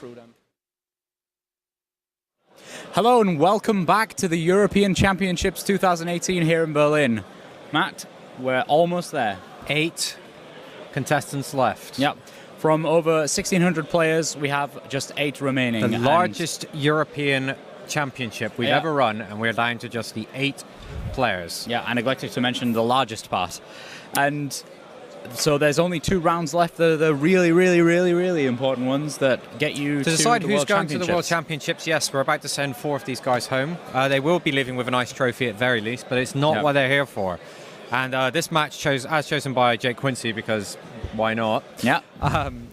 through them. Hello and welcome back to the European Championships 2018 here in Berlin. Matt, we're almost there. 8 contestants left. Yep. From over 1,600 players, we have just 8 remaining. The largest European championship we've ever run, and we're down to just the 8 players. Yeah, I neglected to mention the largest part. And so there's only 2 rounds left. The really, really, really, really important ones that get you to decide the who's World going to the World Championships. Championships. Yes, we're about to send 4 of these guys home. They will be leaving with a nice trophy at very least, but it's not what they're here for. And this match chosen by Jake Quincy, because why not? Yeah.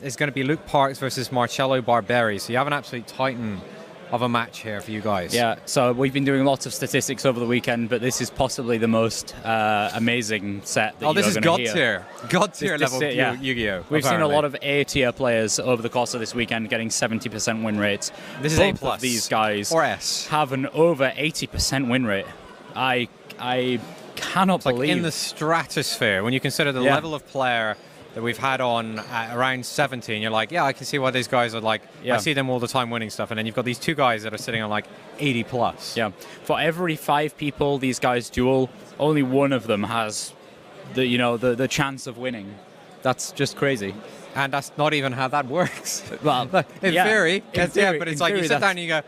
Is going to be Luke Parks versus Marcello Barberi. So you have an absolute titan of a match here for you guys. Yeah, so we've been doing lots of statistics over the weekend, but this is possibly the most amazing set that this is God tier. God tier level Yu-Gi-Oh! We've seen a lot of A tier players over the course of this weekend getting 70% win rates. This is Both A+. of these guys or S. have an over 80% win rate. I cannot believe. Like in the stratosphere, when you consider the level of player that we've had on at around 17, you're like, yeah, I can see why these guys are like, I see them all the time winning stuff. And then you've got these 2 guys that are sitting on like 80 plus. Yeah. For every 5 people these guys duel, only one of them has the chance of winning. That's just crazy. And that's not even how that works. Well, in theory, but it's like you sit down and you go,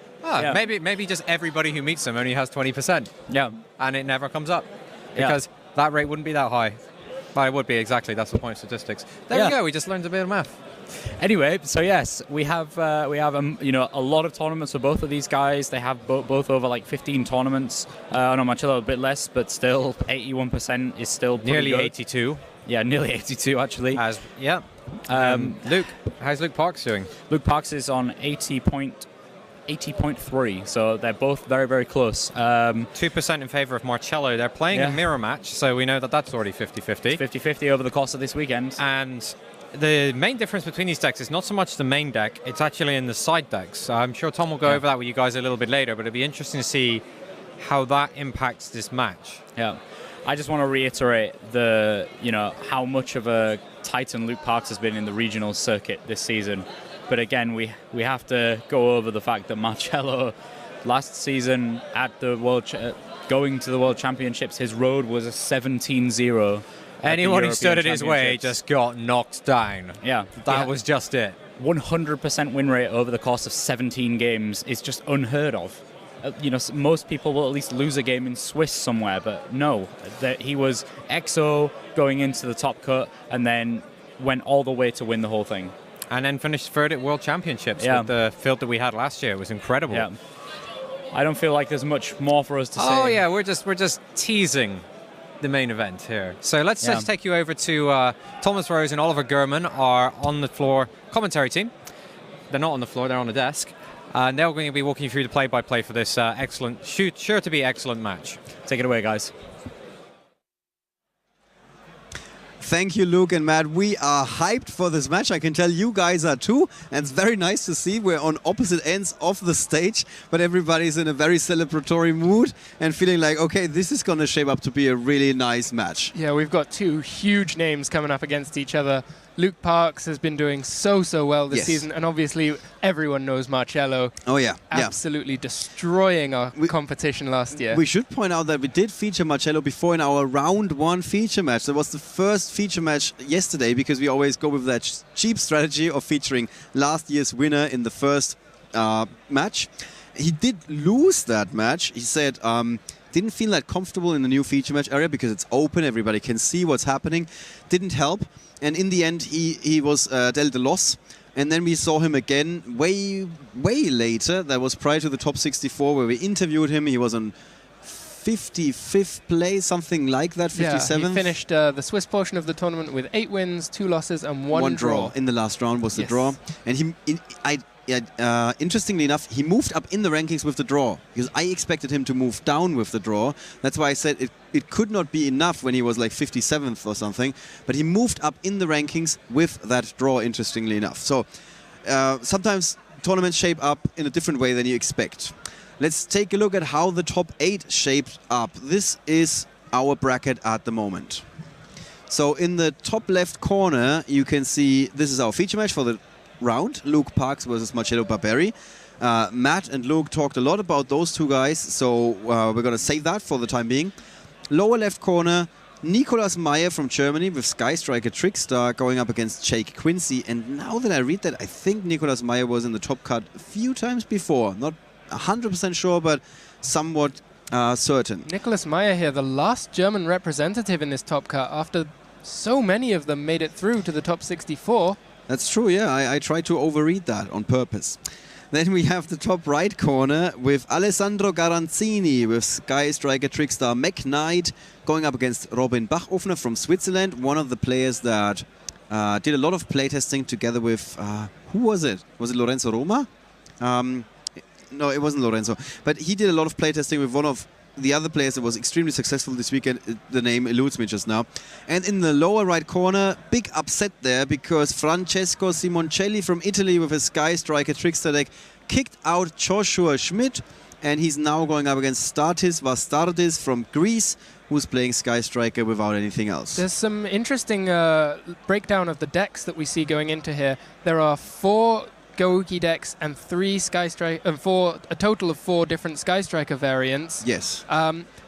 maybe just everybody who meets them only has 20%. Yeah. And it never comes up because that rate wouldn't be that high. Well, it would be, exactly. That's the point of statistics. There we go. We just learned a bit of math. Anyway, so yes, we have a lot of tournaments for both of these guys. They have both over like 15 tournaments. No, Marcello a bit less, but still 81% is still nearly good. 82. Yeah, nearly 82 actually. Luke, how's Luke Parks doing? Luke Parks is on 80.3, so they're both very, very close. 2% in favor of Marcello. They're playing a mirror match, so we know that that's already 50-50. 50-50 over the course of this weekend. And the main difference between these decks is not so much the main deck, it's actually in the side decks. I'm sure Tom will go over that with you guys a little bit later, but it'd be interesting to see how that impacts this match. Yeah. I just want to reiterate how much of a titan Luke Parks has been in the regional circuit this season. But again, we have to go over the fact that Marcello, last season at the going to the World Championships, his road was a 17-0. Anyone who stood in his way just got knocked down. Yeah. That was just it. 100% win rate over the course of 17 games is just unheard of. Most people will at least lose a game in Swiss somewhere, but no. He was XO going into the top cut and then went all the way to win the whole thing. And then finished 3rd at World Championships with the field that we had last year. It was incredible. Yeah. I don't feel like there's much more for us to say. Oh yeah, we're just teasing the main event here. So let's just take you over to Thomas Rose and Oliver Gurman are on the floor commentary team. They're not on the floor, they're on the desk. And they're going to be walking you through the play-by-play for this sure to be excellent match. Take it away, guys. Thank you, Luke and Matt. We are hyped for this match. I can tell you guys are too. And it's very nice to see we're on opposite ends of the stage, but everybody's in a very celebratory mood and feeling like, okay, this is going to shape up to be a really nice match. Yeah, we've got 2 huge names coming up against each other. Luke Parks has been doing so well this season, and obviously everyone knows Marcello. Oh yeah, absolutely destroying our competition last year. We should point out that we did feature Marcello before in our round 1 feature match. That was the first feature match yesterday, because we always go with that cheap strategy of featuring last year's winner in the first match. He did lose that match. He said didn't feel that comfortable in the new feature match area because it's open, everybody can see what's happening. Didn't help. And in the end, he was dealt a loss. And then we saw him again way later. That was prior to the top 64 where we interviewed him. He was on 55th place, something like that, 57th. Yeah, he finished the Swiss portion of the tournament with 8 wins, 2 losses, and one draw. In the last round was the draw. And interestingly enough, he moved up in the rankings with the draw, because I expected him to move down with the draw. That's why I said it could not be enough when he was like 57th or something, but he moved up in the rankings with that draw, interestingly enough. So sometimes tournaments shape up in a different way than you expect. Let's take a look at how the top 8 shaped up. This is our bracket at the moment. So in the top left corner, you can see this is our feature match for the round, Luke Parks versus Marcello Barberi. Matt and Luke talked a lot about those two guys, so we're going to save that for the time being. Lower left corner, Nicolas Meyer from Germany with Sky Striker Trickstar going up against Jake Quincy. And now that I read that, I think Nicolas Meyer was in the top cut a few times before. Not 100% sure, but somewhat certain. Nicolas Meyer here, the last German representative in this top cut after so many of them made it through to the top 64. That's true, yeah. I tried to overread that on purpose. Then we have the top right corner with Alessandro Garanzini with Sky Striker Trickstar McKnight going up against Robin Bachofner from Switzerland, one of the players that did a lot of playtesting together with, who was it? Was it Lorenzo Roma? No, it wasn't Lorenzo. But he did a lot of playtesting with one of the other players that was extremely successful this weekend. The name eludes me just now. And in the lower right corner, big upset there because Francesco Simoncelli from Italy with his Sky Striker Trickster deck kicked out Joshua Schmidt, and he's now going up against Statis Vastardis from Greece, who's playing Sky Striker without anything else. There's some interesting breakdown of the decks that we see going into here. There are 4 Gouki decks and 3 Sky Striker, a total of 4 different Sky Striker variants. Yes.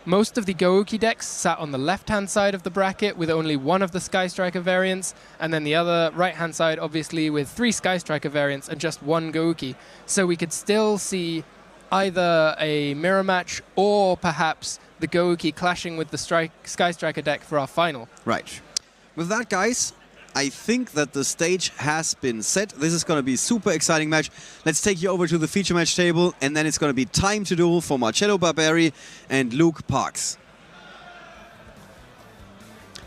Most of the Gouki decks sat on the left-hand side of the bracket with only one of the Sky Striker variants, and then the other right-hand side, obviously, with 3 Sky Striker variants and just 1 Gouki. So we could still see either a mirror match or perhaps the Gouki clashing with the Sky Striker deck for our final. Right. With that, guys, I think that the stage has been set. This is going to be a super exciting match. Let's take you over to the feature match table, and then it's going to be time to duel for Marcello Barberi and Luke Parks.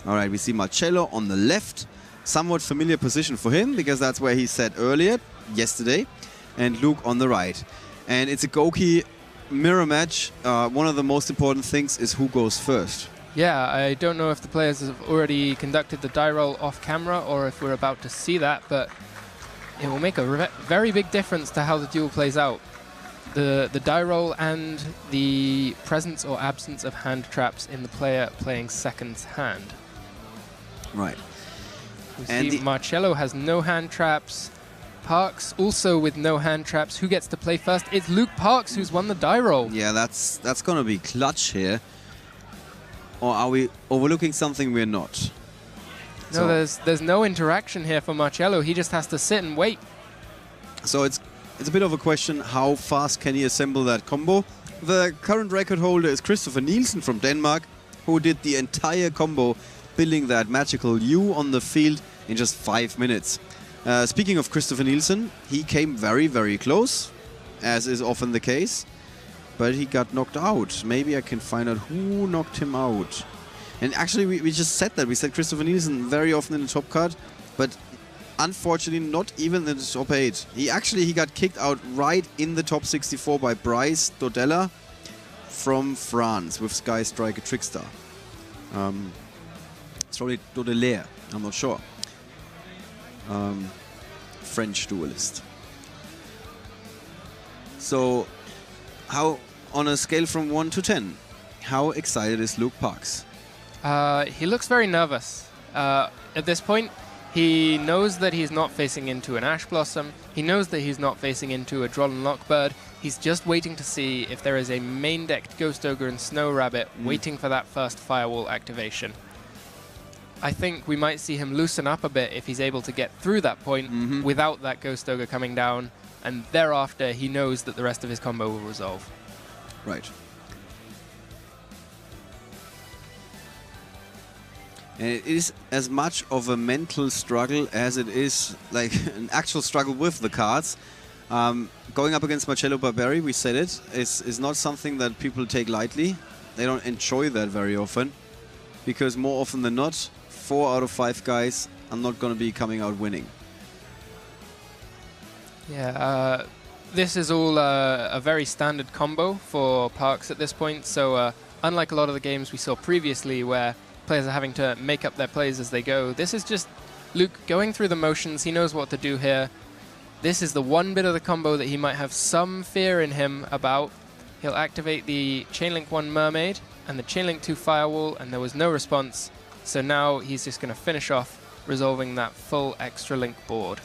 All right, we see Marcello on the left. Somewhat familiar position for him, because that's where he sat earlier, yesterday. And Luke on the right. And it's a Gouki mirror match. One of the most important things is who goes first. Yeah, I don't know if the players have already conducted the die roll off camera or if we're about to see that, but it will make a very big difference to how the duel plays out. The die roll and the presence or absence of hand traps in the player playing second's hand. Right. We see Marcello has no hand traps. Parks also with no hand traps. Who gets to play first? It's Luke Parks who's won the die roll. Yeah, that's going to be clutch here. Or are we overlooking something we're not? No, there's no interaction here for Marcello. He just has to sit and wait. So it's a bit of a question, how fast can he assemble that combo? The current record holder is Christopher Nielsen from Denmark, who did the entire combo, building that magical U on the field in just 5 minutes. Speaking of Christopher Nielsen, he came very, very close, as is often the case. But he got knocked out. Maybe I can find out who knocked him out. And actually, we just said that. We said Christopher Nielsen very often in the top cut, but unfortunately not even in the top 8. He got kicked out right in the top 64 by Bryce Dodella from France with Sky Striker Trickstar. It's probably Dodelaire, I'm not sure. French duelist. So, how, on a scale from 1 to 10, how excited is Luke Parks? He looks very nervous. At this point, he knows that he's not facing into an Ash Blossom. He knows that he's not facing into a Drollen Lockbird. He's just waiting to see if there is a main-decked Ghost Ogre and Snow Rabbit waiting for that first Firewall activation. I think we might see him loosen up a bit if he's able to get through that point without that Ghost Ogre coming down. And thereafter, he knows that the rest of his combo will resolve. Right. And it is as much of a mental struggle as it is like an actual struggle with the cards. Going up against Marcello Barberi, we said it, is not something that people take lightly. They don't enjoy that very often. Because more often than not, 4 out of 5 guys are not going to be coming out winning. Yeah, this is all a very standard combo for Parks at this point. So unlike a lot of the games we saw previously where players are having to make up their plays as they go, this is just Luke going through the motions. He knows what to do here. This is the one bit of the combo that he might have some fear in him about. He'll activate the Chainlink 1 Mermaid and the Chainlink 2 Firewall, and there was no response. So now he's just going to finish off resolving that full extra link board.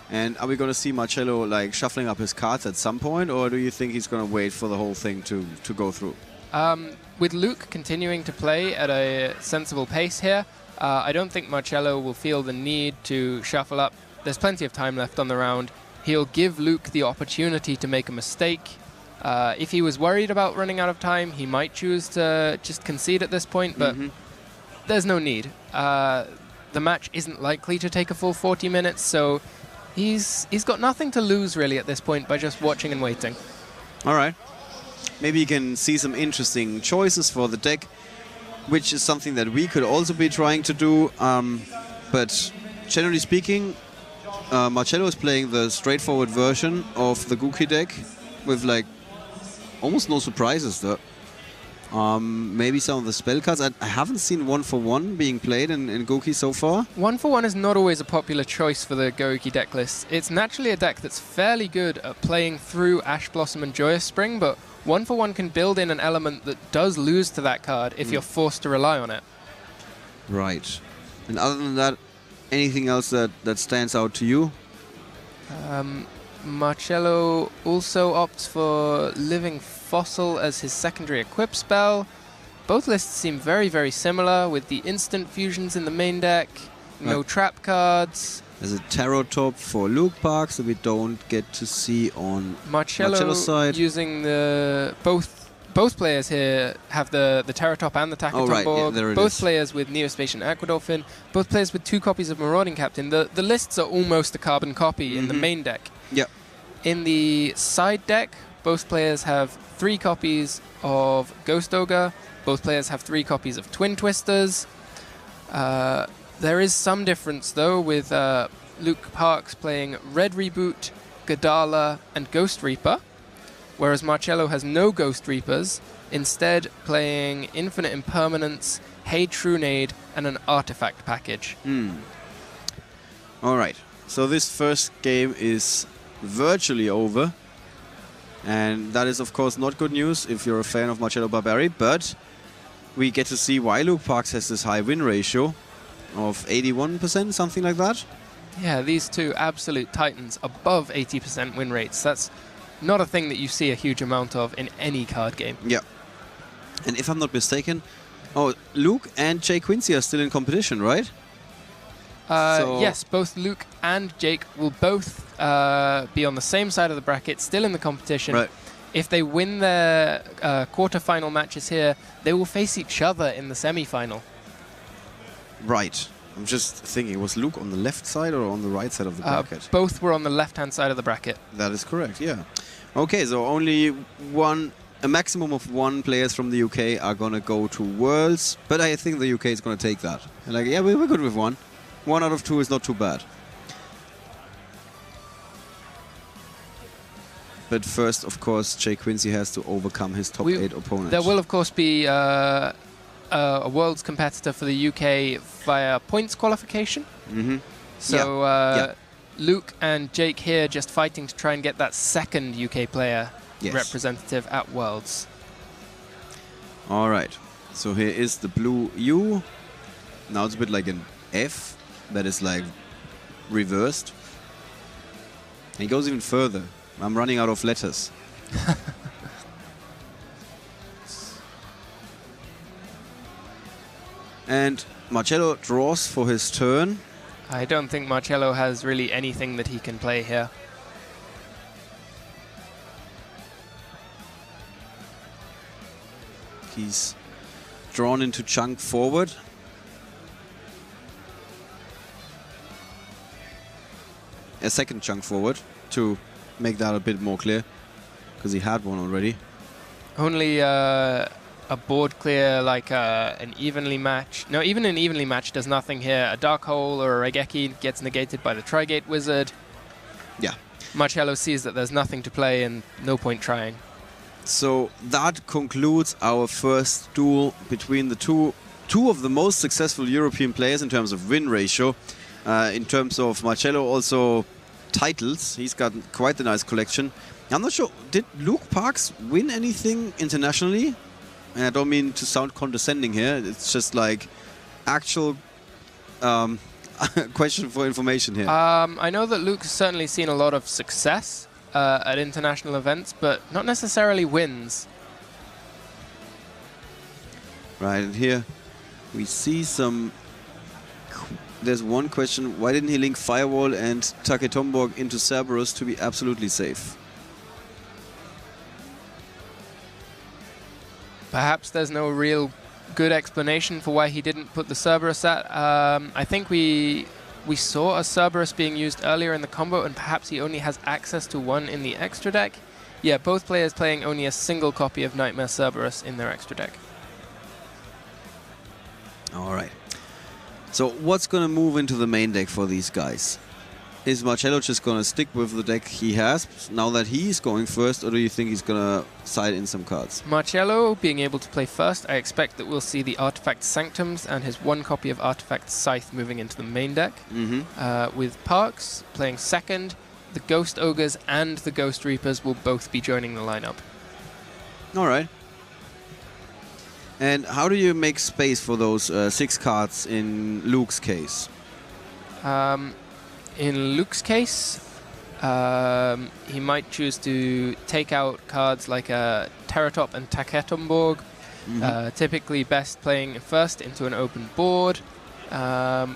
And are we going to see Marcello like shuffling up his cards at some point, or do you think he's going to wait for the whole thing to go through? With Luke continuing to play at a sensible pace here, I don't think Marcello will feel the need to shuffle up. There's plenty of time left on the round. He'll give Luke the opportunity to make a mistake. If he was worried about running out of time, he might choose to just concede at this point, but there's no need. The match isn't likely to take a full 40 minutes, so he's got nothing to lose really at this point by just watching and waiting. All right. Maybe you can see some interesting choices for the deck, which is something that we could also be trying to do. But generally speaking, Marcello is playing the straightforward version of the Gouki deck with like almost no surprises though. Maybe some of the spell cards. I haven't seen 1-for-1 being played in Gouki so far. 1-for-1 is not always a popular choice for the Gouki deck list. It's naturally a deck that's fairly good at playing through Ash Blossom and Joyous Spring, but 1-for-1 can build in an element that does lose to that card if you're forced to rely on it. Right. And other than that, anything else that stands out to you? Marcello also opts for Living Fossil as his secondary equip spell. Both lists seem very, very similar, with the instant fusions in the main deck, no trap cards. There's a Tarot Top for Luke Parks that we don't get to see on Marcello's side. Using the both players here have the Tarot Top and the Tackle right. board. Yeah, both players with Neospace and Aquadolphin. Both players with 2 copies of Marauding Captain. The lists are almost a carbon copy in the main deck. Yeah. In the side deck, both players have 3 copies of Ghost Ogre. Both players have 3 copies of Twin Twisters. There is some difference, though, with Luke Parks playing Red Reboot, Gadala, and Ghost Reaper, whereas Marcello has no Ghost Reapers, instead playing Infinite Impermanence, Hey Trunade, and an Artifact package. All right. So this first game is virtually over. And that is, of course, not good news if you're a fan of Marcello Barberi, but we get to see why Luke Parks has this high win ratio of 81%, something like that. Yeah, these two absolute titans above 80% win rates. That's not a thing that you see a huge amount of in any card game. Yeah. And if I'm not mistaken, Luke and Jay Quincy are still in competition, right? Yes, both Luke and Jake will both be on the same side of the bracket, still in the competition. Right. If they win their quarter-final matches here, they will face each other in the semi-final. Right. I'm just thinking, was Luke on the left side or on the right side of the bracket? Both were on the left-hand side of the bracket. That is correct, yeah. Okay, so only a maximum of 1 players from the UK are going to go to Worlds, but I think the UK is going to take that. And like, yeah, we're good with 1. 1 out of 2 is not too bad. But first, of course, Jay Quincy has to overcome his top 8 opponent. There will, of course, be a Worlds competitor for the UK via points qualification. So Luke and Jake here just fighting to try and get that second UK player representative at Worlds. All right. So here is the blue U. Now it's a bit like an F that is like reversed. And he goes even further. I'm running out of letters. And Marcello draws for his turn. I don't think Marcello has really anything that he can play here. He's drawn into chunk forward. A second chunk forward to make that a bit more clear, because he had one already. Only a board clear like an evenly match. No, even an evenly match does nothing here. A Dark Hole or a Regeki gets negated by the Trigate Wizard. Yeah. Marcello sees that there's nothing to play and no point trying. So that concludes our first duel between the two of the most successful European players in terms of win ratio. In terms of Marcello also titles, he's got quite a nice collection. I'm not sure, did Luke Parks win anything internationally? And I don't mean to sound condescending here, it's just like actual question for information here. I know that Luke's certainly seen a lot of success at international events, but not necessarily wins. Right, and here we see some... There's one question. Why didn't he link Firewall and Taketomborg into Cerberus to be absolutely safe? Perhaps there's no real good explanation for why he didn't put the Cerberus at. I think we saw a Cerberus being used earlier in the combo, and perhaps he only has access to one in the extra deck. Yeah, both players playing only a single copy of Knightmare Cerberus in their extra deck. All right. So what's going to move into the main deck for these guys? Is Marcello just going to stick with the deck he has now that he's going first, or do you think he's going to side in some cards? Marcello being able to play first, I expect that we'll see the Artifact Sanctums and his one copy of Artifact Scythe moving into the main deck. With Parks playing second, the Ghost Ogres and the Ghost Reapers will both be joining the lineup. All right. And how do you make space for those 6 cards in Luke's case? In Luke's case, he might choose to take out cards like Teratop and Taketomborg, typically best playing first into an open board. That's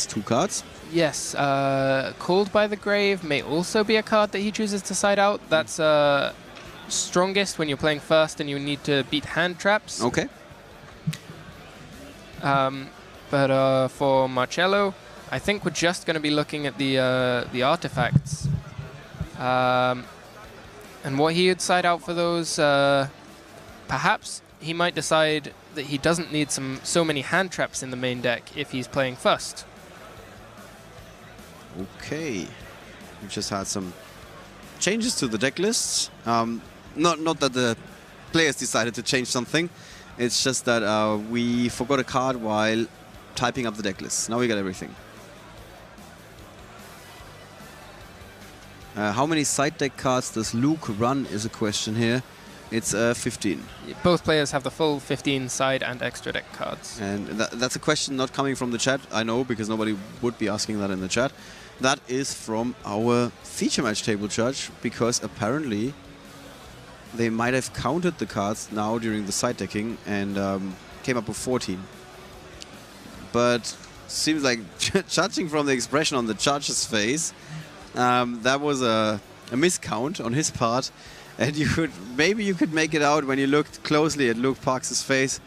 2 cards. Yes, Called by the Grave may also be a card that he chooses to side out. That's strongest when you're playing first and you need to beat hand traps. Okay. But for Marcello, I think we're just going to be looking at the artifacts. And what he would side out for those, perhaps he might decide that he doesn't need so many hand traps in the main deck if he's playing first. Okay. We've just had some changes to the deck lists. Not that the players decided to change something. It's just that we forgot a card while typing up the deck list. Now we got everything. How many side deck cards does Luke run is a question here. It's 15. Both players have the full 15 side and extra deck cards. And that's a question not coming from the chat, I know, because nobody would be asking that in the chat. That is from our feature match table judge, because apparently they might have counted the cards now during the side decking and came up with 14. But seems like, judging from the expression on the judge's face, that was a miscount on his part, and maybe you could make it out when you looked closely at Luke Parks' face.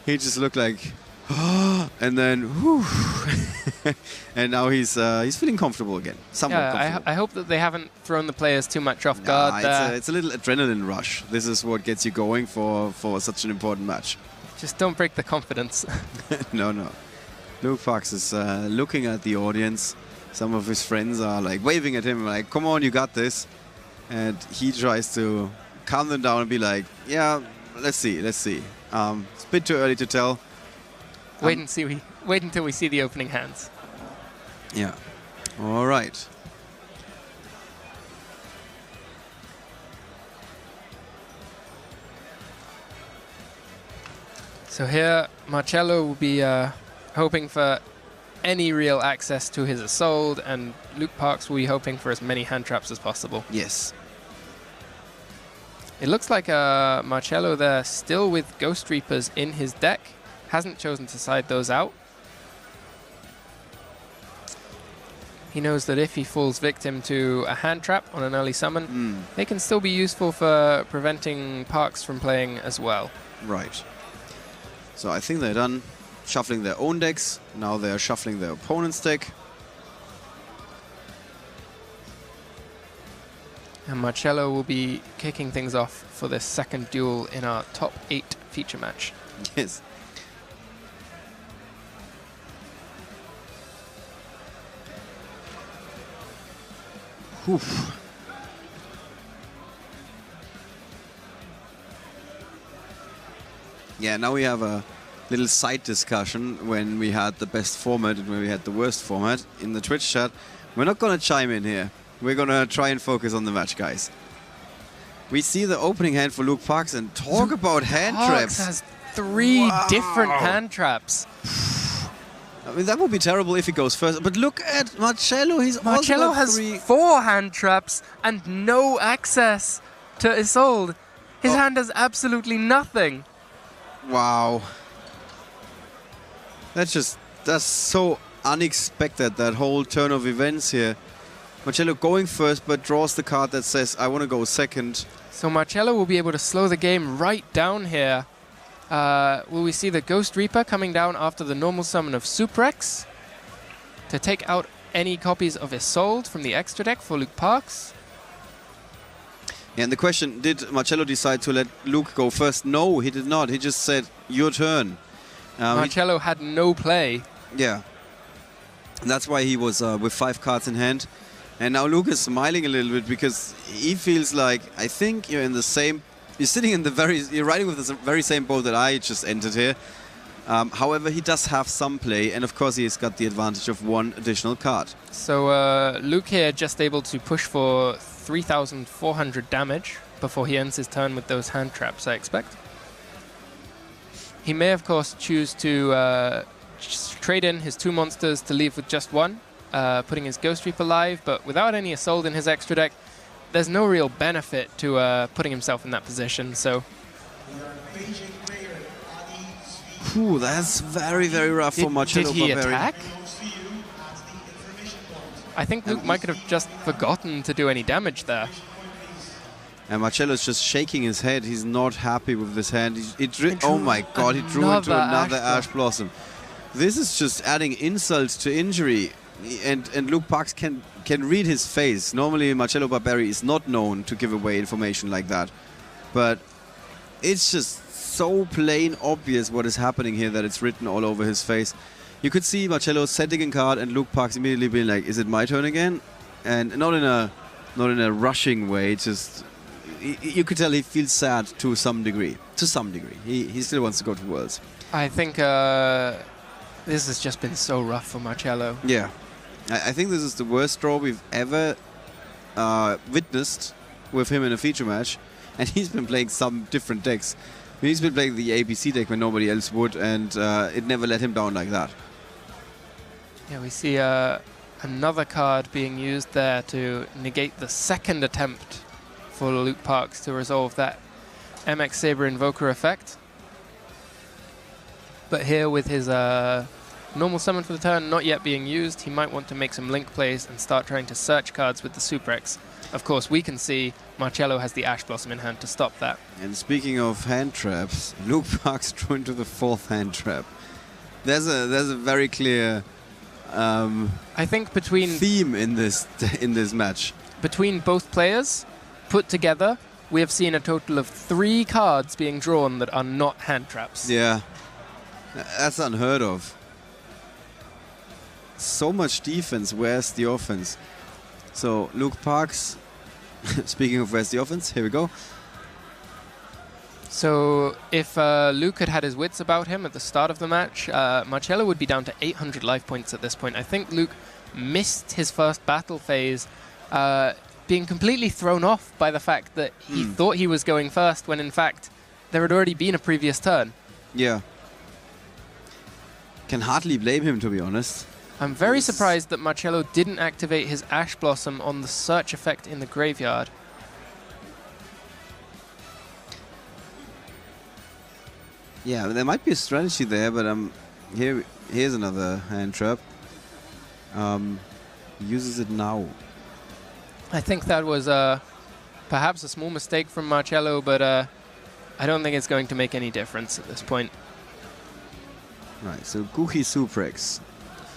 He just looked like, and then, whew. And now he's feeling comfortable again. Somewhat comfortable. I hope that they haven't thrown the players too much off guard. It's a little adrenaline rush. This is what gets you going for such an important match. Just don't break the confidence. No. Luke Parks is looking at the audience. Some of his friends are like waving at him like, come on, you got this. And he tries to calm them down and be like, yeah, let's see. It's a bit too early to tell. Wait until we see the opening hands. Yeah. All right. So here, Marcello will be hoping for any real access to his Assault, and Luke Parks will be hoping for as many hand traps as possible. Yes. It looks like Marcello there still with Ghost Reapers in his deck. Hasn't chosen to side those out. He knows that if he falls victim to a hand trap on an early summon, they can still be useful for preventing Parks from playing as well. Right. So I think they're done shuffling their own decks. Now they're shuffling their opponent's deck. And Marcello will be kicking things off for this second duel in our top 8 feature match. Yes. Oof. Yeah, now we have a little side discussion when we had the best format and when we had the worst format in the Twitch chat. We're not going to chime in here. We're going to try and focus on the match, guys. We see the opening hand for Luke Parks and talk about hand traps. Parks has 3 different hand traps. I mean, that would be terrible if he goes first. But look at Marcello. Marcello has 4 hand traps and no access to Isolde. His hand has absolutely nothing. Wow. That's so unexpected, that whole turn of events here. Marcello going first, but draws the card that says, I want to go second. So Marcello will be able to slow the game right down here. Will we see the Ghost Reaper coming down after the normal summon of Suprex to take out any copies of Isolde from the extra deck for Luke Parks? Yeah, and the question, did Marcello decide to let Luke go first? No, he did not. He just said, your turn. Marcello had no play. Yeah. And that's why he was with 5 cards in hand. And now Luke is smiling a little bit because he feels like, I think you're in the same... You're riding with the very same boat that I just entered here. However, he does have some play, and of course he's got the advantage of 1 additional card. So Luke here just able to push for 3,400 damage before he ends his turn with those hand traps, I expect. He may, of course, choose to trade in his 2 monsters to leave with just 1, putting his Ghost Reaper live, but without any Isolde in his extra deck, there's no real benefit to putting himself in that position, so... Ooh, that's very, very rough for Marcello. Did he attack? I think Luke might have just forgotten to do any damage there. And Marcello's just shaking his head. He's not happy with this hand. Oh my god, he drew into another Ash Blossom. This is just adding insult to injury. And Luke Parks can read his face. Normally Marcello Barberi is not known to give away information like that. But it's just so plain obvious what is happening here that it's written all over his face. You could see Marcello setting a card and Luke Parks immediately being like, is it my turn again? And not in a rushing way, just you could tell he feels sad to some degree. He still wants to go to Worlds. I think this has just been so rough for Marcello. Yeah. I think this is the worst draw we've ever witnessed with him in a feature match. And he's been playing some different decks. He's been playing the ABC deck when nobody else would, and it never let him down like that. Yeah, we see another card being used there to negate the second attempt for Luke Parks to resolve that MX Saber Invoker effect. But here with his normal summon for the turn not yet being used, he might want to make some link plays and start trying to search cards with the Suprex. Of course, we can see Marcello has the Ash Blossom in hand to stop that. And speaking of hand traps, Luke Parks drew into the 4th hand trap. There's a very clear I think theme in this match. Between both players, put together, we have seen a total of 3 cards being drawn that are not hand traps. Yeah, that's unheard of. So much defense, where's the offense? So Luke Parks, speaking of where's the offense, here we go. So if Luke had his wits about him at the start of the match, Marcello would be down to 800 life points at this point. I think Luke missed his first battle phase, being completely thrown off by the fact that he thought he was going first when in fact there had already been a previous turn. Yeah. Can hardly blame him, to be honest. I'm very surprised that Marcello didn't activate his Ash Blossom on the search effect in the graveyard. Yeah, there might be a strategy there, but here's another hand trap. Uses it now. I think that was perhaps a small mistake from Marcello, but I don't think it's going to make any difference at this point. Right, so Gouki Suprex.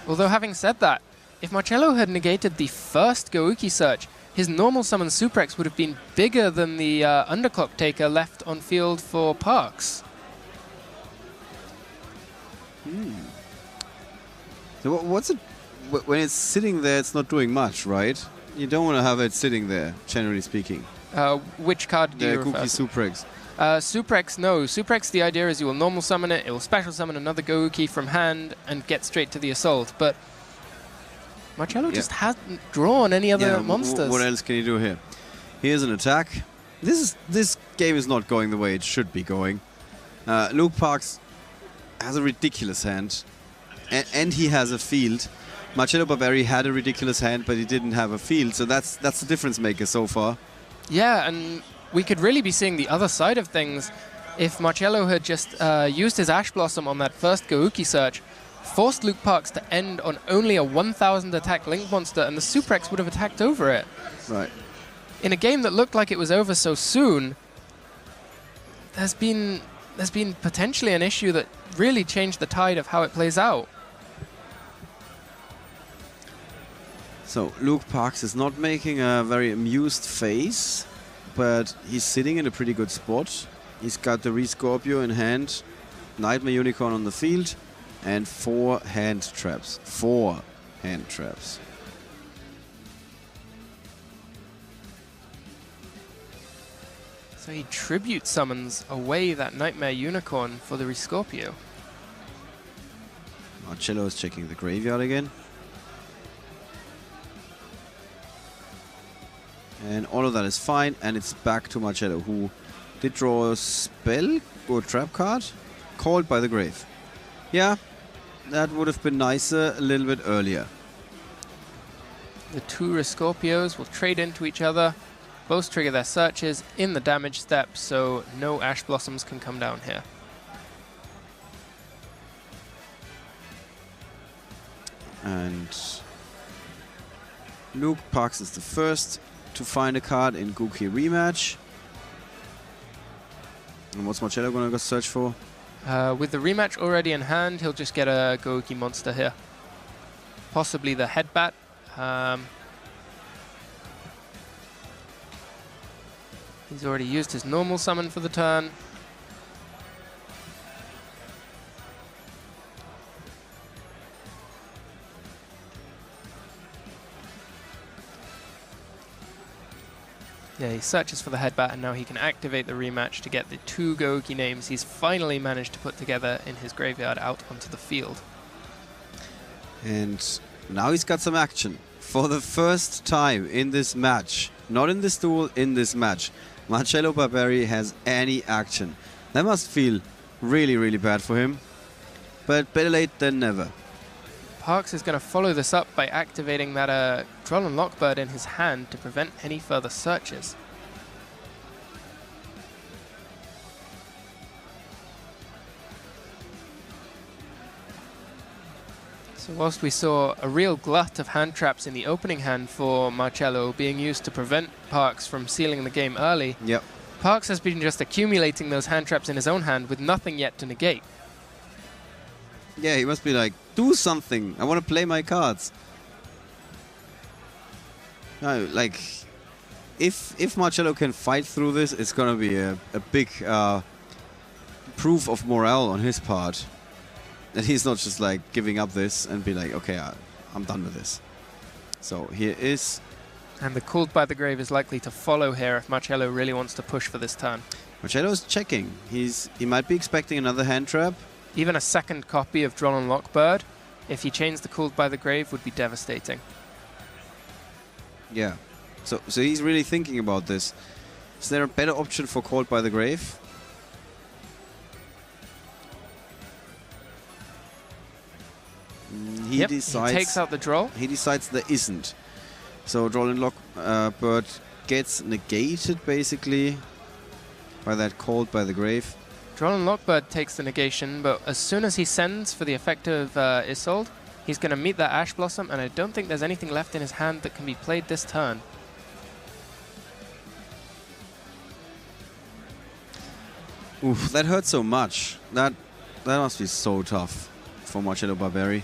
Although having said that, if Marcello had negated the first Gouki search, his normal summon Suprex would have been bigger than the Underclock Taker left on field for Parks. So what's it? When it's sitting there, it's not doing much, right? You don't want to have it sitting there, generally speaking. Which card do you refer to? Gouki Suprex. Suprex, no. Suprex, the idea is you will normal summon it, it will special summon another Gouki from hand and get straight to the assault. But Marcello just hasn't drawn any other monsters. What else can you do here? Here's an attack. This game is not going the way it should be going. Luke Parks has a ridiculous hand. and he has a field. Marcello Barberi had a ridiculous hand, but he didn't have a field, so that's the difference maker so far. Yeah, and we could really be seeing the other side of things if Marcello had just used his Ash Blossom on that first Gouki search, forced Luke Parks to end on only a 1000 attack Link Monster, and the Suprex would have attacked over it. Right. In a game that looked like it was over so soon, there's been potentially an issue that really changed the tide of how it plays out. So Luke Parks is not making a very amused face, but he's sitting in a pretty good spot. He's got the Re-Scorpio in hand, Knightmare Unicorn on the field, and 4 hand traps. 4 hand traps. So he tribute summons away that Knightmare Unicorn for the Re-Scorpio. Marcello is checking the graveyard again. And all of that is fine, and it's back to Marcello, who did draw a spell or trap card called by the grave. Yeah, that would have been nicer a little bit earlier. The 2 Re-Scorpios will trade into each other, both trigger their searches in the damage step, so no Ash Blossoms can come down here. And Luke Parks is the first to find a card in Gouki rematch. And what's Marcello going to go search for? With the rematch already in hand, he'll just get a Gouki monster here. Possibly the Headbat. He's already used his normal summon for the turn. Yeah, he searches for the Headbat, and now he can activate the rematch to get the 2 Gouki names he's finally managed to put together in his graveyard out onto the field. And now he's got some action. For the first time in this match, not in this duel, in this match, Marcello Barberi has any action. That must feel really, really bad for him. But better late than never. Parks is going to follow this up by activating that Droll and Lockbird in his hand to prevent any further searches. So whilst we saw a real glut of hand traps in the opening hand for Marcello being used to prevent Parks from sealing the game early, Yep. Parks has been just accumulating those hand traps in his own hand with nothing yet to negate. Yeah, he must be like, do something. I want to play my cards. No, like, if Marcello can fight through this, it's going to be a big proof of morale on his part. That he's not just like giving up this and be like, okay, I'm done with this. So here is... And the Called by the Grave is likely to follow here if Marcello really wants to push for this turn. Marcello's checking. He might be expecting another hand trap. Even a second copy of Droll and Lockbird, if he chains the Called by the Grave, would be devastating. Yeah. So he's really thinking about this. Is there a better option for Called by the Grave? He decides... He takes out the Droll. He decides there isn't. So Droll and Lockbird gets negated, basically, by that Called by the Grave. Droll and Lockbird takes the negation, but as soon as he sends for the effect of Isolde, he's going to meet that Ash Blossom, and I don't think there's anything left in his hand that can be played this turn. Oof, that hurts so much. That must be so tough for Marcello Barberi.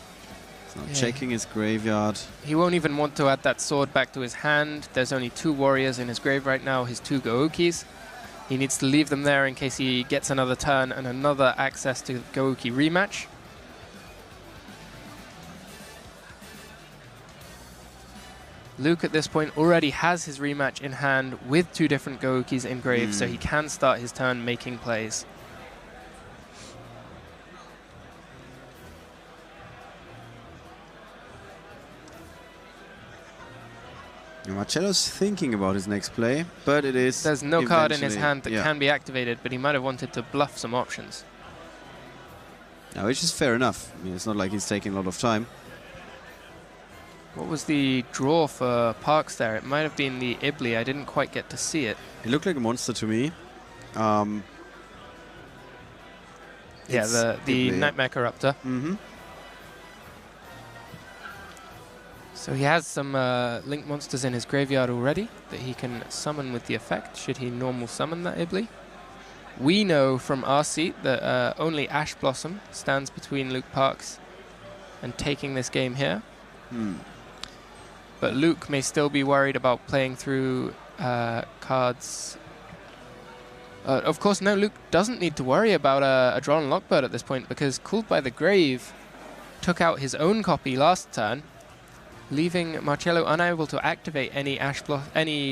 He's now checking his graveyard. He won't even want to add that sword back to his hand. There's only 2 warriors in his grave right now, his 2 Goukis. He needs to leave them there in case he gets another turn and another access to Gouki rematch. Luke at this point already has his rematch in hand with 2 different Goukis in grave, so he can start his turn making plays. Marcello's thinking about his next play, but it is... There's no card in his hand that can be activated, but he might have wanted to bluff some options. Now, which is fair enough. I mean, it's not like he's taking a lot of time. What was the draw for Parks there? It might have been the Ibli. I didn't quite get to see it. It looked like a monster to me. Yeah, the Knightmare Corruptor. Mm-hmm. So he has some Link monsters in his graveyard already that he can summon with the effect, should he normal summon that Ibli. We know from our seat that only Ash Blossom stands between Luke Parks and taking this game here. But Luke may still be worried about playing through cards. Of course, no, Luke doesn't need to worry about a drawn Lockbird at this point, because Cooled by the Grave took out his own copy last turn, leaving Marcello unable to activate any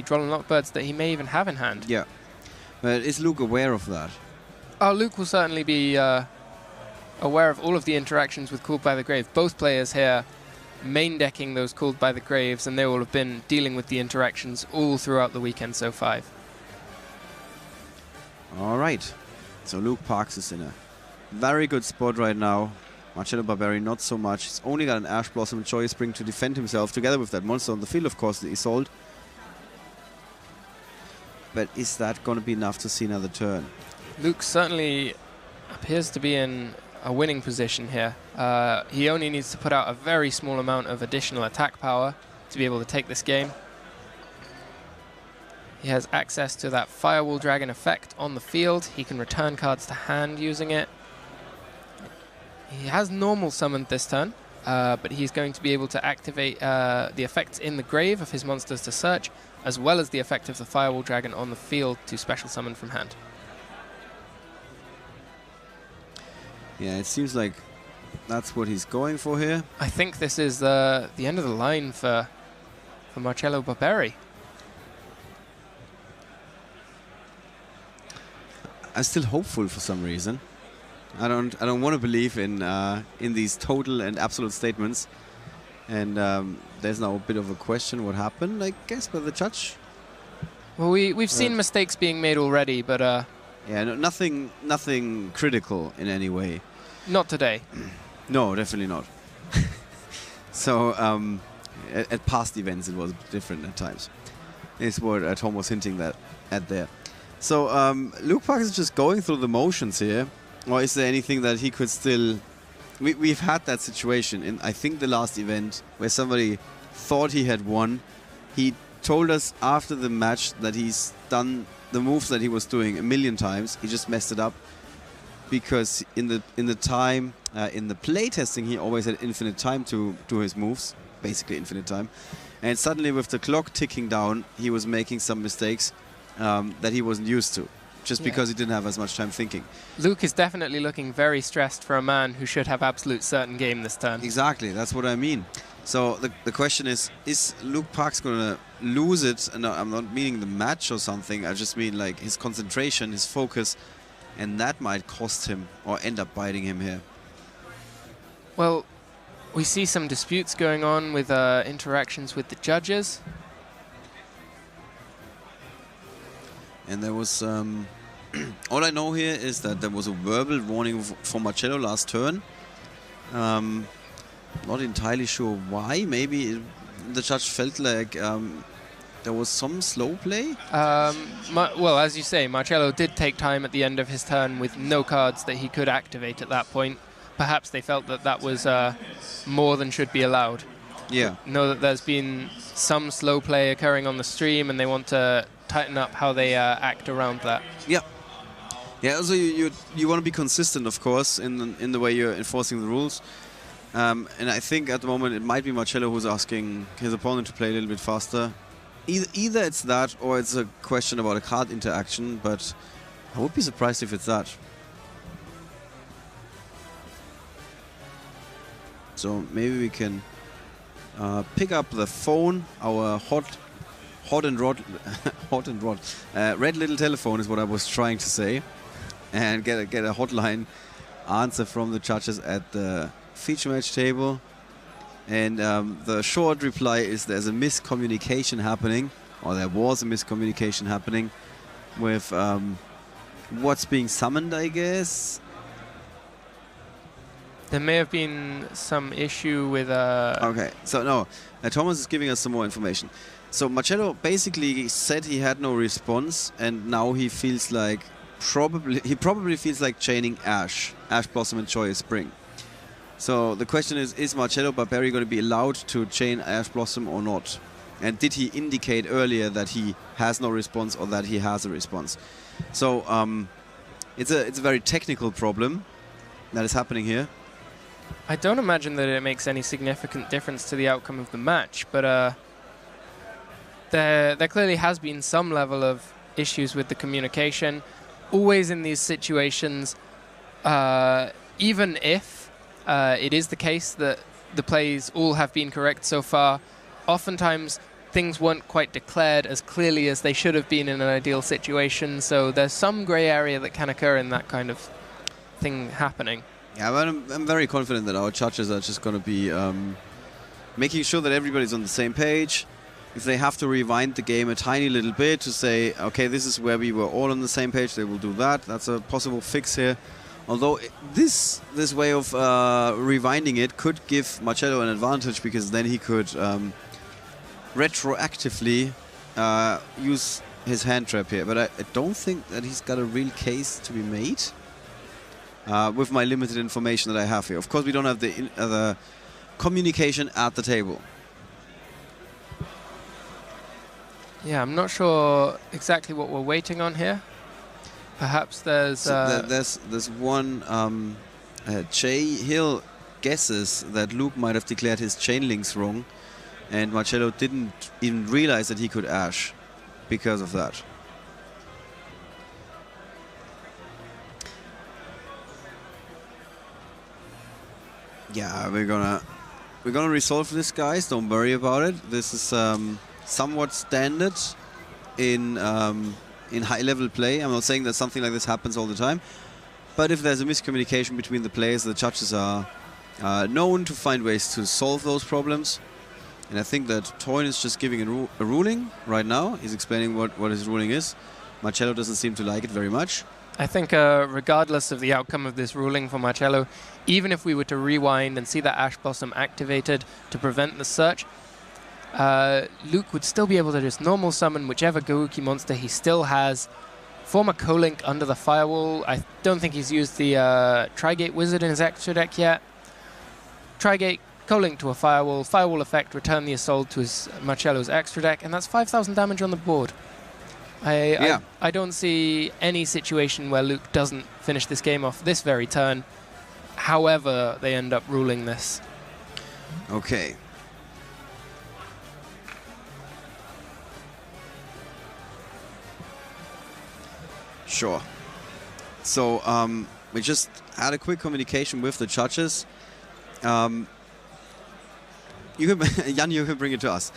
drawn Lockbirds that he may even have in hand. Yeah. But is Luke aware of that? Oh, Luke will certainly be aware of all of the interactions with Cooled by the Grave. Both players here main decking those Cooled by the Graves, and they will have been dealing with the interactions all throughout the weekend so 5. All right. So Luke Parks is in a very good spot right now. Marcello Barberi not so much. He's only got an Ash Blossom and Joy Spring to defend himself, together with that monster on the field, of course, the Isolde. But is that going to be enough to see another turn? Luke certainly appears to be in a winning position here. He only needs to put out a very small amount of additional attack power to be able to take this game. He has access to that Firewall Dragon effect on the field. He can return cards to hand using it. He has normal summoned this turn, but he's going to be able to activate the effects in the grave of his monsters to search, as well as the effect of the Firewall Dragon on the field to special summon from hand. Yeah, it seems like that's what he's going for here. I think this is the end of the line for Marcello Barberi. I'm still hopeful for some reason. I don't want to believe in these total and absolute statements. And there's now a bit of a question what happened, I guess, by the judge. Well, we've seen mistakes being made already, but yeah, no, nothing critical in any way. Not today. No, definitely not. So at past events it was a bit different at times. Is what Tom was hinting at there. So Luke Parks is just going through the motions here, or is there anything that he could still? We've had that situation in, I think, the last event where somebody thought he had won. He told us after the match that he's done the moves that he was doing a million times. He just messed it up because in the time in the play testing he always had infinite time to do his moves, basically infinite time. And suddenly with the clock ticking down, he was making some mistakes that he wasn't used to, just because he didn't have as much time thinking. Luke is definitely looking very stressed for a man who should have absolute certain game this turn. Exactly, that's what I mean. So the question is Luke Parks going to lose it? And I'm not meaning the match or something, I just mean like his concentration, his focus, and that might cost him or end up biting him here. Well, we see some disputes going on with interactions with the judges. And there was, all I know here is that there was a verbal warning for Marcello last turn. Not entirely sure why. Maybe the judge felt like there was some slow play. Well, as you say, Marcello did take time at the end of his turn with no cards that he could activate at that point. Perhaps they felt that that was more than should be allowed. Yeah. Know that there's been some slow play occurring on the stream, and they want to tighten up how they act around that. Yeah. Yeah. Also, you want to be consistent, of course, in the way you're enforcing the rules. And I think at the moment it might be Marcello who's asking his opponent to play a little bit faster. Either it's that or it's a question about a card interaction, but I would be surprised if it's that. So maybe we can pick up the phone, our hot and rod red little telephone is what I was trying to say, and get a hotline answer from the judges at the feature match table. And the short reply is there's a miscommunication happening, or there was a miscommunication happening with what's being summoned, I guess. There may have been some issue with... Okay, so no, Thomas is giving us some more information. So Marcello basically said he had no response, and now he feels like probably feels like chaining Ash Blossom and Joyous Spring. So the question is Marcello Barberi going to be allowed to chain Ash Blossom or not? And did he indicate earlier that he has no response or that he has a response? So it's a very technical problem that is happening here. I don't imagine that it makes any significant difference to the outcome of the match, but there clearly has been some level of issues with the communication. Always in these situations, even if it is the case that the plays all have been correct so far, oftentimes things weren't quite declared as clearly as they should have been in an ideal situation, so there's some grey area that can occur in that kind of thing happening. Yeah, but I'm very confident that our judges are just going to be making sure that everybody's on the same page. If they have to rewind the game a tiny little bit to say, okay, this is where we were all on the same page, they will do that. That's a possible fix here. Although this way of rewinding it could give Marcello an advantage, because then he could retroactively use his hand trap here. But I don't think that he's got a real case to be made with my limited information that I have here. Of course, we don't have the communication at the table. Yeah, I'm not sure exactly what we're waiting on here. Perhaps there's... So there's one... Jay Hill guesses that Luke might have declared his chain links wrong, and Marcello didn't even realize that he could Ash because of that. Yeah, we're gonna resolve this, guys. Don't worry about it. This is somewhat standard in high-level play. I'm not saying that something like this happens all the time, but if there's a miscommunication between the players, the judges are known to find ways to solve those problems. And I think that Toyn is just giving a ruling right now. He's explaining what his ruling is. Marcello doesn't seem to like it very much. I think regardless of the outcome of this ruling for Marcello, even if we were to rewind and see that Ash Blossom activated to prevent the search, Luke would still be able to just normal summon whichever Gouki monster he still has, form a co-link under the firewall. I don't think he's used the Trigate Wizard in his extra deck yet. Trigate, co-link to a firewall, firewall effect, return the assault to his Marcello's extra deck, and that's 5,000 damage on the board. I don't see any situation where Luke doesn't finish this game off this very turn, however they end up ruling this. Okay. Sure. So we just had a quick communication with the judges. You can, Jan, you can bring it to us.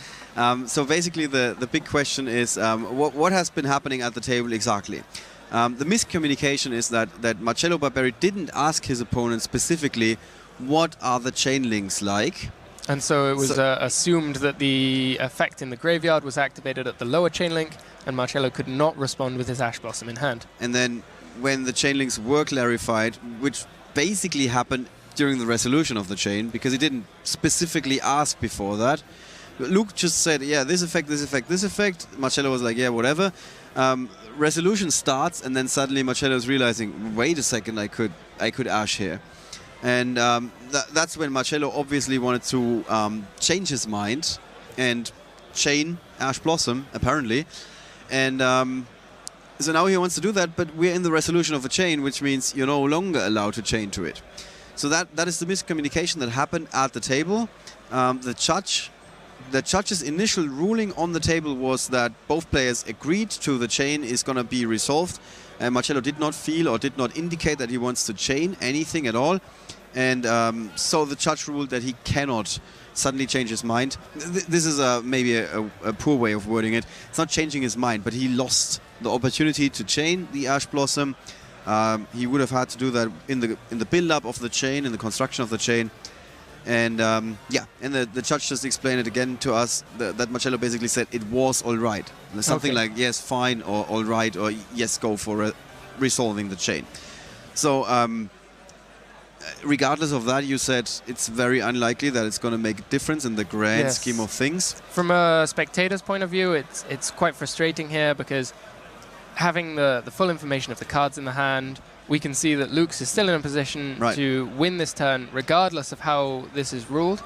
So basically the big question is what has been happening at the table exactly? The miscommunication is that Marcello Barberi didn't ask his opponent specifically what are the chain links like. And so it was assumed that the effect in the graveyard was activated at the lower chain link, and Marcello could not respond with his Ash Blossom in hand. And then when the chain links were clarified, which basically happened during the resolution of the chain, because he didn't specifically ask before that, Luke just said, yeah, this effect, this effect, this effect. Marcello was like, yeah, whatever. Resolution starts, and then suddenly Marcello is realizing, wait a second, I could Ash here. And that's when Marcello obviously wanted to change his mind and chain Ash Blossom, apparently. And so now he wants to do that, but we're in the resolution of a chain, which means you're no longer allowed to chain to it. So that is the miscommunication that happened at the table. The judge's initial ruling on the table was that both players agreed to the chain is going to be resolved. And Marcello did not feel or did not indicate that he wants to chain anything at all. And so the judge ruled that he cannot suddenly change his mind. This is maybe a poor way of wording it. It's not changing his mind, but he lost the opportunity to chain the Ash Blossom. He would have had to do that in the build-up of the chain, in the construction of the chain. And yeah, and the judge just explained it again to us that Marcello basically said it was all right. Something like, yes, fine, or all right, or yes, go for resolving the chain. So regardless of that, you said it's very unlikely that it's going to make a difference in the grand scheme of things. From a spectator's point of view, it's quite frustrating here because having the full information of the cards in the hand, we can see that Luke's is still in a position to win this turn regardless of how this is ruled.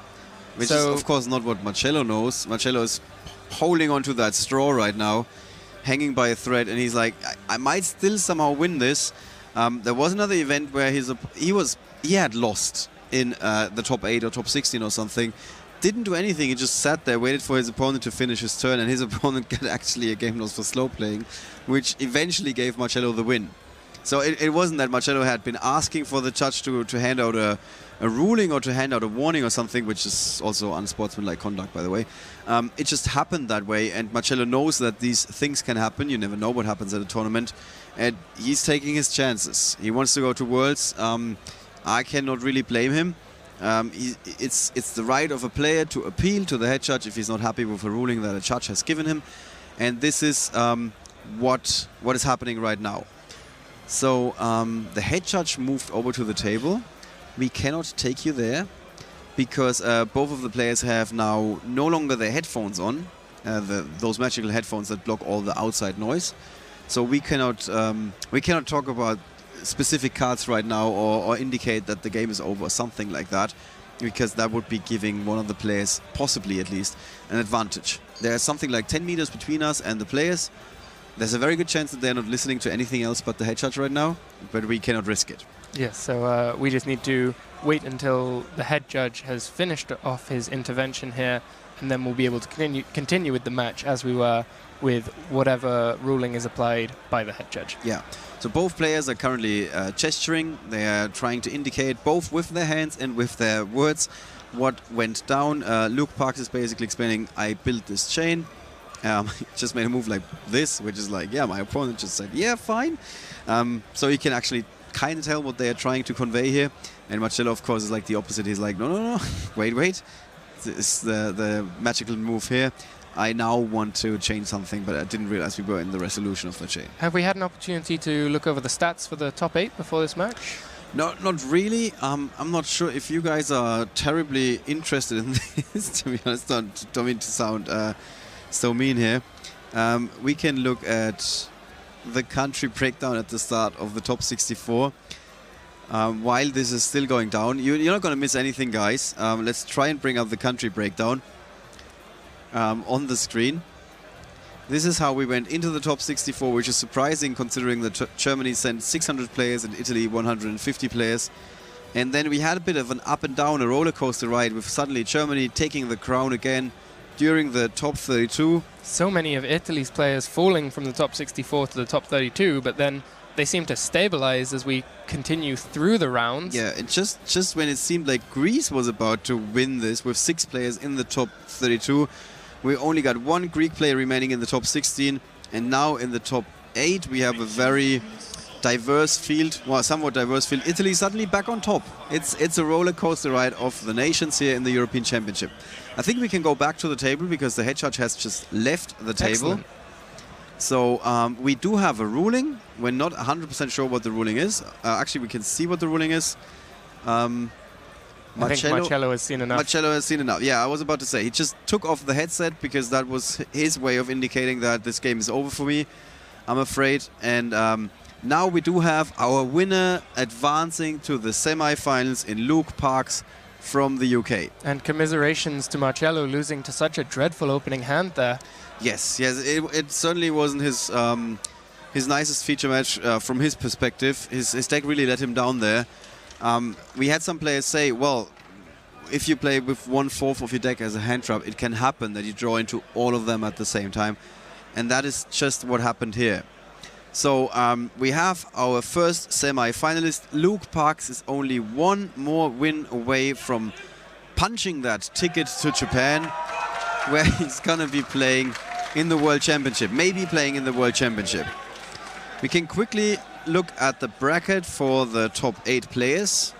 Which is, of course, not what Marcello knows. Marcello is holding onto that straw right now, hanging by a thread, and he's like, I might still somehow win this. There was another event where he had lost in the top 8 or top 16 or something. Didn't do anything. He just sat there, waited for his opponent to finish his turn, and his opponent got actually a game loss for slow playing, which eventually gave Marcello the win. So it wasn't that Marcello had been asking for the judge to hand out a ruling or to hand out a warning or something, which is also unsportsmanlike conduct, by the way. It just happened that way, and Marcello knows that these things can happen. You never know what happens at a tournament, and he's taking his chances. He wants to go to Worlds. I cannot really blame him. It's the right of a player to appeal to the head judge if he's not happy with a ruling that a judge has given him, and this is what is happening right now. So the head judge moved over to the table. We cannot take you there because both of the players have now no longer their headphones on, those magical headphones that block all the outside noise. So we cannot talk about specific cards right now or indicate that the game is over or something like that, because that would be giving one of the players, possibly at least, an advantage. There's something like 10 meters between us and the players. There's a very good chance that they're not listening to anything else but the head judge right now, but we cannot risk it. Yes, so we just need to wait until the head judge has finished off his intervention here, and then we'll be able to continue with the match as we were with whatever ruling is applied by the head judge. Yeah, so both players are currently gesturing. They are trying to indicate both with their hands and with their words what went down. Luke Parks is basically explaining, I built this chain. Just made a move like this, which is like, yeah, my opponent just said, yeah, fine. So you can actually kind of tell what they are trying to convey here. And Marcello, of course, is like the opposite. He's like, no, wait. This is the magical move here. I now want to change something, but I didn't realize we were in the resolution of the chain. Have we had an opportunity to look over the stats for the top 8 before this match? No, not really. I'm not sure if you guys are terribly interested in this, to be honest. Don't mean to sound so mean here. We can look at the country breakdown at the start of the top 64. While this is still going down, you're not going to miss anything, guys. Let's try and bring up the country breakdown on the screen. This is how we went into the top 64, which is surprising considering that Germany sent 600 players and Italy 150 players. And then we had a bit of an up and down, a roller coaster ride, with suddenly Germany taking the crown again during the top 32. So many of Italy's players falling from the top 64 to the top 32, but then they seem to stabilize as we continue through the rounds. Yeah, and just when it seemed like Greece was about to win this with 6 players in the top 32, we only got 1 Greek player remaining in the top 16, and now in the top 8 we have a very diverse field, well, somewhat diverse field. Italy suddenly back on top. It's a roller coaster ride of the nations here in the European Championship. I think we can go back to the table because the head judge has just left the table. Excellent. So we do have a ruling. We're not 100% sure what the ruling is. Actually, we can see what the ruling is. I think Marcello has seen enough. Marcello has seen enough. Yeah, I was about to say. He just took off the headset because that was his way of indicating that this game is over for me, I'm afraid. And now we do have our winner advancing to the semi-finals in Luke Parks from the UK. And commiserations to Marcello losing to such a dreadful opening hand there. Yes, it certainly wasn't his nicest feature match from his perspective. His deck really let him down there. We had some players say, well, if you play with 1/4 of your deck as a hand trap, it can happen that you draw into all of them at the same time. And that is just what happened here. So we have our first semi-finalist. Luke Parks is only 1 more win away from punching that ticket to Japan, where he's going to be playing in the World Championship, maybe playing in the World Championship. We can quickly look at the bracket for the top 8 players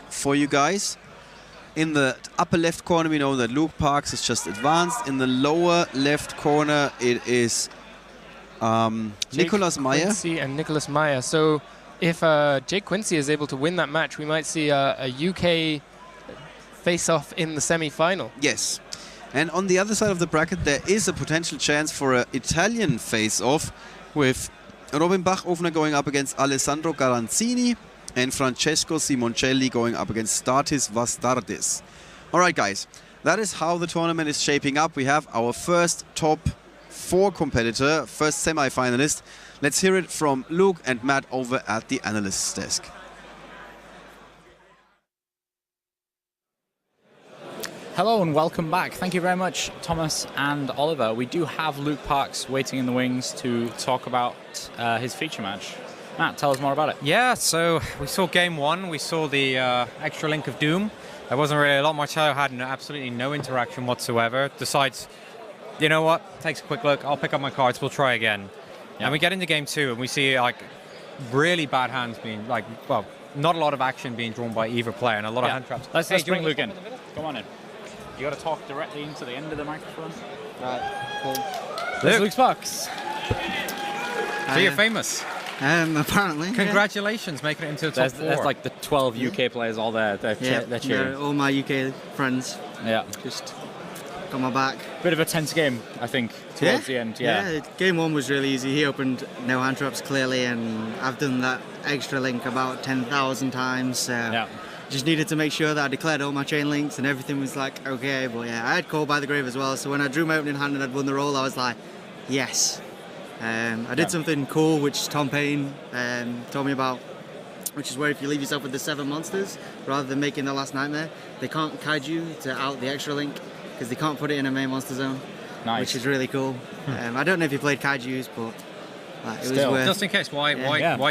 for you guys. In the upper left corner, we know that Luke Parks is just advanced. In the lower left corner, it is Nicolas Meyer. Quincy and Nicolas Meyer. So if Jake Quincy is able to win that match, we might see a UK face-off in the semi-final. Yes. And on the other side of the bracket, there is a potential chance for an Italian face-off with Robin Bachofner going up against Alessandro Garanzini and Francesco Simoncelli going up against Statis Vastardis. All right, guys, that is how the tournament is shaping up. We have our first top 4 competitor, first semi-finalist. Let's hear it from Luke and Matt over at the analyst's desk. Hello and welcome back. Thank you very much, Thomas and Oliver. We do have Luke Parks waiting in the wings to talk about his feature match. Matt, tell us more about it. Yeah, so we saw game 1. We saw the extra link of Doom. There wasn't really a lot. Marcello had absolutely no interaction whatsoever. Decides, you know what, takes a quick look. I'll pick up my cards. We'll try again. Yeah. And we get into game 2 and we see like really bad hands being like, well, not a lot of action being drawn by either player and a lot of hand traps. Let's bring Luke in. Come on in. You got to talk directly into the end of the microphone. Right, cool. There's Luke Parks. So you're famous. Apparently. Congratulations, making it into the top 4. There's like the 12 UK players all there. They're cheering. All my UK friends. Yeah. Just got my back. Bit of a tense game, I think, towards the end. Yeah, game 1 was really easy. He opened no hand traps clearly, and I've done that extra link about 10,000 times. So just needed to make sure that I declared all my chain links and everything was like okay. But yeah, I had Call by the Grave as well. So when I drew my opening hand and I'd won the roll, I was like, yes. I did something cool, which Tom Payne told me about, which is where if you leave yourself with the 7 monsters, rather than making the last Knightmare, they can't kaiju to out the extra link because they can't put it in a main monster zone, which is really cool. I don't know if you played kaijus, but it was worth. Just in case, why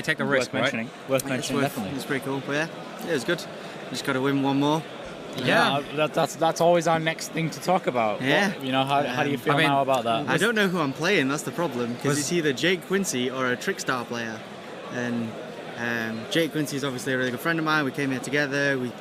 take the risk, right? Worth mentioning, definitely. It's pretty cool, but yeah, it was good. Just got to win 1 more. Yeah, that's always our next thing to talk about. Yeah. What, how do you feel now about that? I don't know who I'm playing, that's the problem, because it's either Jake Quincy or a Trickstar player. And Jake Quincy is obviously a really good friend of mine. We came here together, we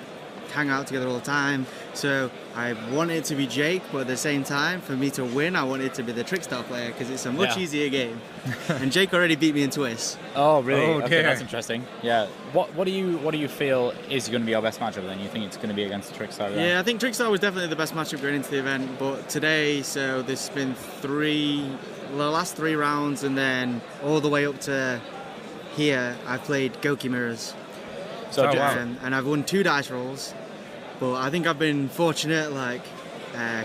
hang out together all the time. So I wanted it to be Jake, but at the same time, for me to win, I wanted it to be the Trickstar player because it's a much easier game. And Jake already beat me in Twists. Oh, really? Okay, that's interesting. Yeah. What do you feel is going to be your best matchup then? You think it's going to be against the Trickstar? Yeah, I think Trickstar was definitely the best matchup going into the event. But today, so there's been the last 3 rounds, and then all the way up to here, I played Gouki mirrors. So and I've won 2 dice rolls. But I think I've been fortunate, like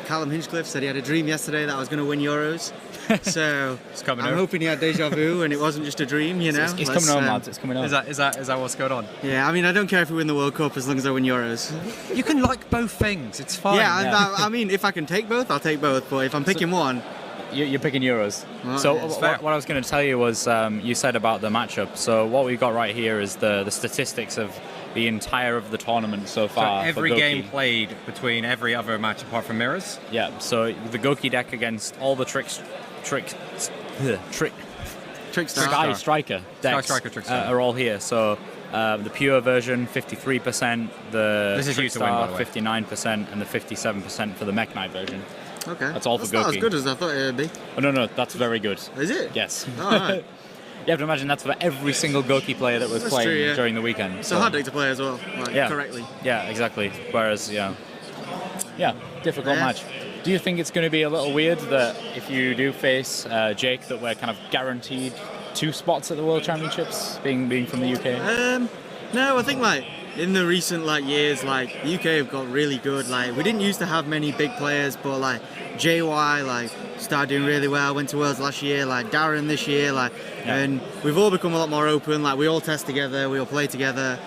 Callum Hinchcliffe said he had a dream yesterday that I was going to win Euros. So I'm hoping he had deja vu and it wasn't just a dream, you know. It's coming on, lads. It's coming on. Is that what's going on? Yeah, I mean, I don't care if we win the World Cup as long as I win Euros. You can like both things. It's fine. Yeah, I mean, if I can take both, I'll take both. But if I'm picking one... You're picking Euros. Well, so what I was going to tell you was you said about the matchup. So what we've got right here is the statistics of the entire of the tournament so far. So every game played between every other match apart from mirrors? Yeah, so the Gouki deck against all the Trickstar Sky Striker decks are all here. So the pure version, 53%, the Trickstar, 59%, and the 57% for the Mech Knight version. Okay. That's all for Gouki. That's not as good as I thought it would be. Oh, no, that's very good. Is it? Yes. All right. You have to imagine that's for every single Gouki player that was playing during the weekend. It's a hard deck to play as well, correctly. Yeah, exactly. Whereas, difficult match. Do you think it's going to be a little weird that if you do face Jake, that we're kind of guaranteed 2 spots at the World Championships, being from the UK? No, I think in the recent years, the UK have got really good. We didn't used to have many big players, but JY started doing really well. Went to Worlds last year. Darren this year. And we've all become a lot more open. We all test together. We all play together.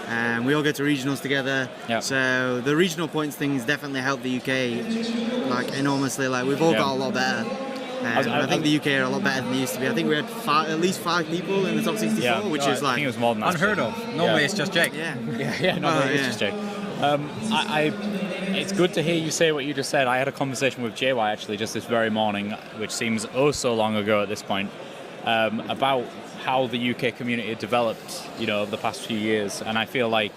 And we all go to regionals together. Yep. So the regional points things definitely help the UK enormously. We've all got a lot better. I think the UK are a lot better than they used to be. I think we had at least 5 people in the top 64, which is I think it was more than that. Unheard of. Normally it's just Jake. Normally it's just Jake. It's good to hear you say what you just said. I had a conversation with JY actually just this very morning, which seems oh so long ago at this point, about how the UK community had developed, over the past few years. And I feel like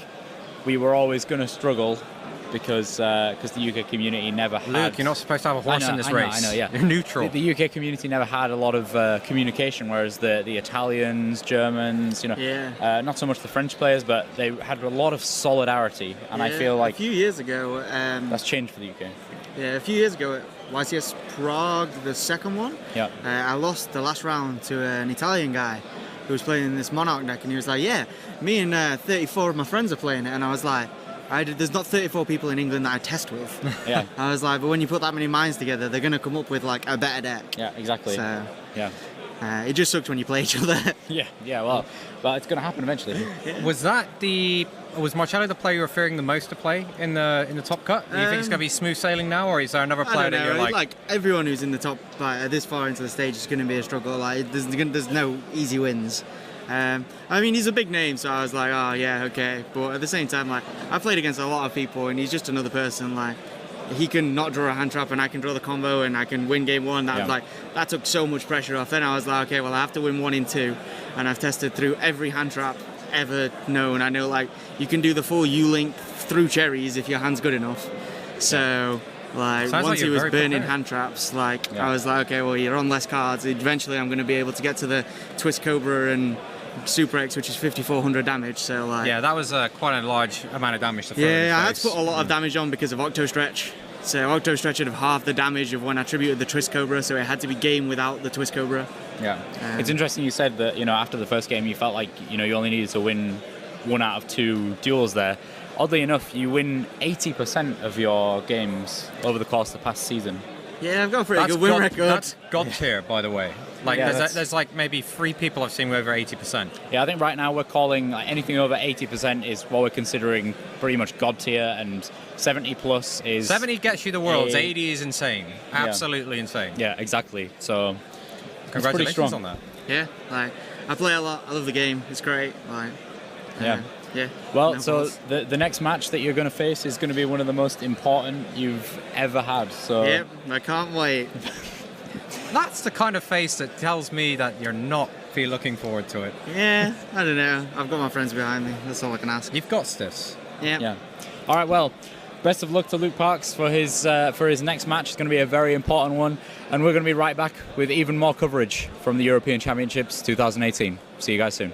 we were always going to struggle because the UK community never had... Luke, you're not supposed to have a horse in this race. I know, yeah. You're neutral. The UK community never had a lot of communication, whereas the Italians, Germans, not so much the French players, but they had a lot of solidarity, and I feel like... A few years ago... that's changed for the UK. Yeah, a few years ago at YCS Prague, the second one, I lost the last round to an Italian guy who was playing this Monarch deck, and he was like, yeah, me and 34 of my friends are playing it, and I was like, there's not 34 people in England that I test with. Yeah. I was like, but when you put that many minds together, they're going to come up with like a better deck. Yeah, exactly. So, yeah. It just sucks when you play each other. Well, but it's going to happen eventually. Was Marcello the player you were fearing the most to play in the top cut? Do you think it's going to be smooth sailing now, or is there another player that you're like everyone who's in the top this far into the stage is going to be a struggle. Like there's no easy wins. I mean, he's a big name, so I was like, oh yeah, okay. But at the same time, like I played against a lot of people, and he's just another person. Like he can not draw a hand trap, and I can draw the combo, and I can win game one. That took so much pressure off. Then I was like, okay, well I have to win 1 in 2, and I've tested through every hand trap ever known. I know like you can do the full U-link through cherries if your hand's good enough. So like once he was burning hand traps, I was like, okay, well you're on less cards. Eventually I'm going to be able to get to the Twist Cobra and Super X, which is 5400 damage. So that was quite a large amount of damage to throw in his I had face. to put a lot of damage on because of Octo Stretch. So Octo Stretch would have half the damage of when I tributed the Twist Cobra, so it had to be game without the Twist Cobra. Yeah, it's interesting you said that, after the first game you felt like, you only needed to win 1 out of 2 duels there. Oddly enough, you win 80% of your games over the course of the past season. Yeah, I've got a pretty good win record. That's God tier, by the way. There's like maybe 3 people I've seen with over 80%. Yeah, I think right now we're calling anything over 80% is what we're considering pretty much God tier, and 70 plus is... 70 gets you the worlds, 80 is insane. Absolutely insane. Yeah, exactly. So, congratulations on that. Yeah, I play a lot. I love the game. It's great. Yeah. Well, the next match that you're going to face is going to be one of the most important you've ever had. So. Yep, I can't wait. That's the kind of face that tells me that you're not looking forward to it. Yeah, I don't know. I've got my friends behind me. That's all I can ask. You've got this. Yeah. All right. Well, best of luck to Luke Parks for his next match. It's going to be a very important one, and we're going to be right back with even more coverage from the European Championships 2018. See you guys soon.